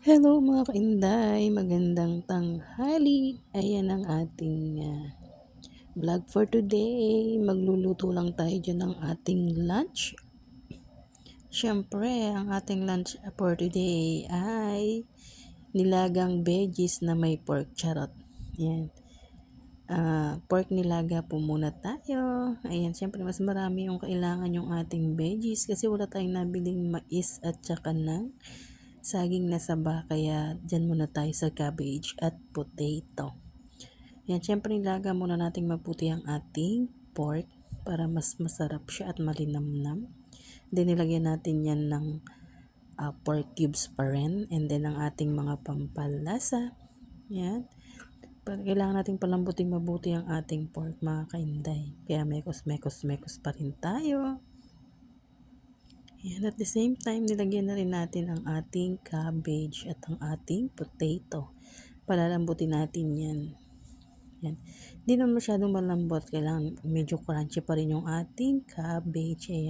Hello mga kainday, magandang tanghali. Ayan ang ating vlog for today. Magluluto lang tayo dyan ng ating lunch. Siyempre, ang ating lunch for today ay nilagang veggies na may pork charot. Ayan. Pork nilaga po muna tayo. Ayan, siyempre mas marami yung kailangan yung ating veggies kasi wala tayong nabiling mais at saka ng saging na saba, kaya dyan muna tayo sa cabbage at potato. Yan, syempre nilaga muna nating mabuti ang ating pork para mas masarap siya at malinamnam. Then nilagyan natin yan ng pork cubes pa rin, and then ang ating mga pampalasa. Yan. Kailangan nating palambuting mabuti ang ating pork mga kainday. Kaya mekos pa rin tayo. Yan, at the same time, nilagyan na rin natin ang ating cabbage at ang ating potato. Palalambutin natin yan. Yan. Hindi naman masyadong malambot. Kailangan medyo crunchy pa rin yung ating cabbage. Ayan.